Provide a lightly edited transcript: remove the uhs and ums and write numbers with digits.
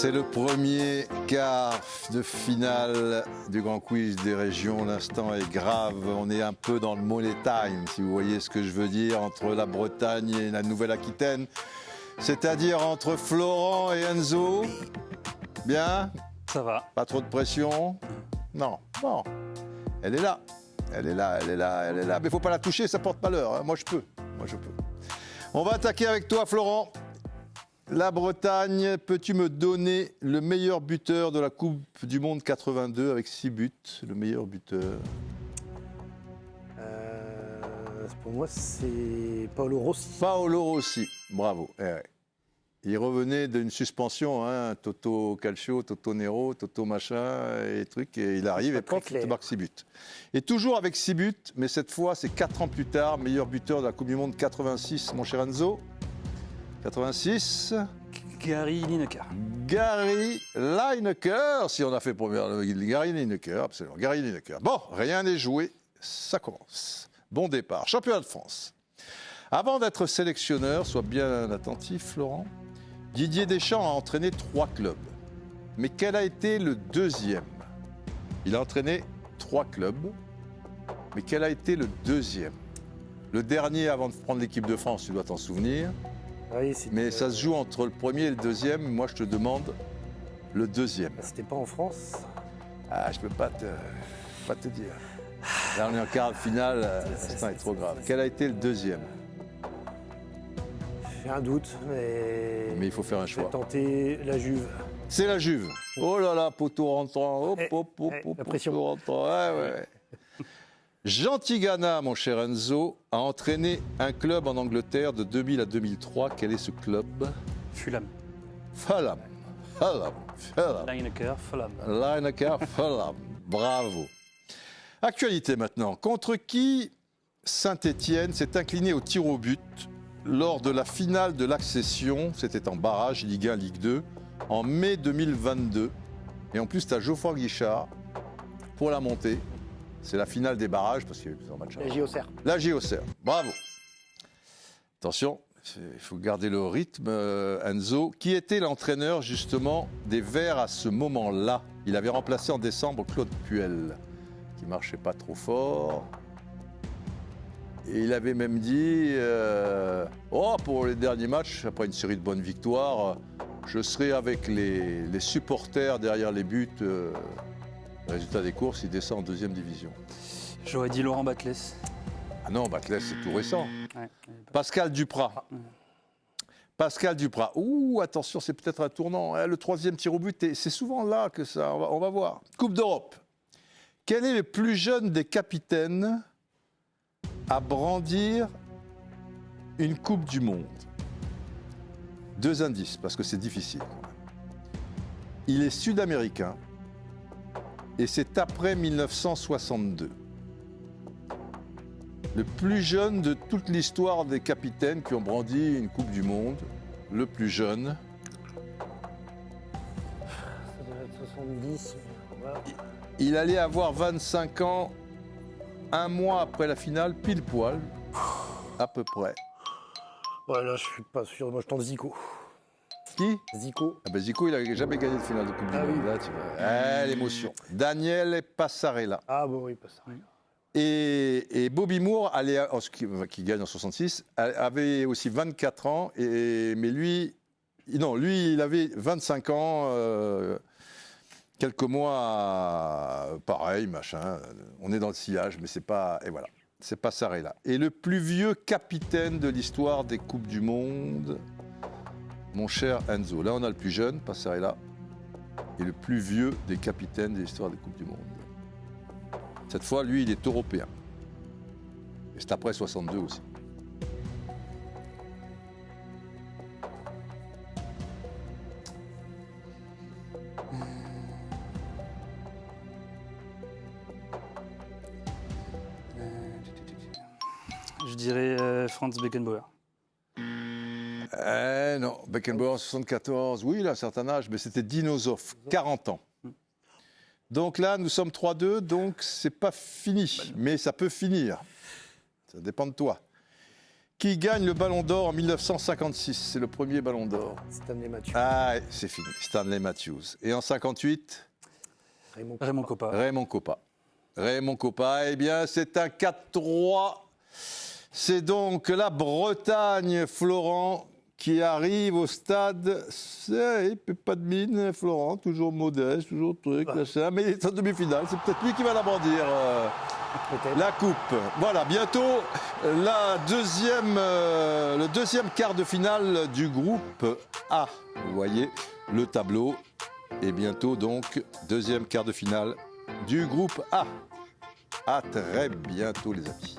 C'est le premier quart de finale du Grand Quiz des régions. L'instant est grave. On est un peu dans le money time, si vous voyez ce que je veux dire, entre la Bretagne et la Nouvelle-Aquitaine. C'est-à-dire entre Florent et Enzo. Bien? Ça va. Pas trop de pression? Non. Bon. Elle est là. Elle est là, elle est là, elle est là. Mais il ne faut pas la toucher, ça porte malheur. Hein. Moi, je peux. On va attaquer avec toi, Florent. La Bretagne, peux-tu me donner le meilleur buteur de la Coupe du Monde 82 avec 6 buts? Le meilleur buteur. Pour moi, c'est Paolo Rossi. Paolo Rossi, bravo. Eh ouais. Il revenait d'une suspension, hein, Toto Calcio, Toto Nero, Toto machin et trucs, et il arrive et pop, il te marque 6 buts. Et toujours avec 6 buts, mais cette fois, c'est 4 ans plus tard, meilleur buteur de la Coupe du Monde 86, mon cher Enzo. 86. Gary Lineker. Gary Lineker, si on a fait première, Gary Lineker, absolument, Gary Lineker. Bon, rien n'est joué, ça commence. Bon départ, championnat de France. Avant d'être sélectionneur, sois bien attentif, Laurent, Didier Deschamps a entraîné 3 clubs. Mais quel a été le deuxième? Il a entraîné 3 clubs, mais quel a été le deuxième? Le dernier avant de prendre l'équipe de France, tu dois t'en souvenir. Oui, mais ça se joue entre le premier et le deuxième. Moi, je te demande le deuxième. C'était pas en France? Ah, je peux pas te dire. Là, on est en quart de finale. L'instant est trop grave. Quel a été le deuxième? J'ai un doute, mais il faut faire un choix. Je vais tenter la Juve. C'est la Juve. Oh là là, poteau rentrant. Hop, la pression. Poteau rentrant. Ouais. Jean Tigana, mon cher Enzo, a entraîné un club en Angleterre de 2000 à 2003. Quel est ce club? Fulham. Fulham. Lineker, Fulham. Lineker, Fulham. Bravo. Actualité maintenant. Contre qui Saint-Étienne s'est incliné au tir au but lors de la finale de l'accession? C'était en barrage Ligue 1, Ligue 2, en mai 2022. Et en plus, tu as Geoffroy Guichard pour la montée. C'est la finale des barrages, parce qu'il y a eu plusieurs matchs. La JOCR. La JOCR, bravo. Attention, il faut garder le rythme, Enzo. Qui était l'entraîneur, justement, des Verts à ce moment-là? Il avait remplacé en décembre Claude Puel, qui ne marchait pas trop fort. Et il avait même dit, pour les derniers matchs, après une série de bonnes victoires, je serai avec les supporters derrière les buts. Résultat des courses, il descend en 2e division. J'aurais dit Laurent Batles. Ah non, Batles, c'est tout récent. Ouais. Pascal Duprat. Pascal Duprat. Ouh, attention, c'est peut-être un tournant. Le 3e tir au but, c'est souvent là que ça... On va voir. Coupe d'Europe. Quel est le plus jeune des capitaines à brandir une Coupe du Monde? 2 indices, parce que c'est difficile. Il est sud-américain. Et c'est après 1962. Le plus jeune de toute l'histoire des capitaines qui ont brandi une Coupe du Monde. Le plus jeune. Ça doit être 70. Il allait avoir 25 ans, un mois après la finale, pile poil, à peu près. Ouais, là, je suis pas sûr. Moi, je tente Zico. Qui? Zico. Ah ben Zico, il n'avait jamais gagné de finale de Coupe du Monde. Oui. Là, tu vois. L'émotion. Daniel Passarella. Ah bon, oui, Passarella. Et Bobby Moore, qui gagne en 66, avait aussi 24 ans. Mais lui, il avait 25 ans, quelques mois, pareil, machin. On est dans le sillage, mais c'est pas... Et voilà, c'est Passarella. Et le plus vieux capitaine de l'histoire des Coupes du Monde... Mon cher Enzo, là on a le plus jeune, Passarella, et le plus vieux des capitaines de l'histoire des Coupes du Monde. Cette fois, lui, il est européen. Et c'est après 62 aussi. Je dirais Franz Beckenbauer. Non, Beckenbauer, 74, oui, il a un certain âge, mais c'était Dinozof, 40 ans. Donc là, nous sommes 3-2, donc c'est pas fini, mais ça peut finir. Ça dépend de toi. Qui gagne le Ballon d'Or en 1956? C'est le premier Ballon d'Or. Stanley Matthews. Ah, c'est fini. Stanley Matthews. Et en 58? Raymond Coppa. Raymond Coppa. Raymond Coppa, eh bien, c'est un 4-3. C'est donc la Bretagne, Florent, qui arrive au stade. Il ne fait pas de mine, Florent, toujours modeste, toujours truc, machin. Mais il est en demi-finale, c'est peut-être lui qui va la brandir, la coupe. Voilà, bientôt le deuxième quart de finale du groupe A. Vous voyez le tableau. Et bientôt donc, deuxième quart de finale du groupe A. À très bientôt les amis.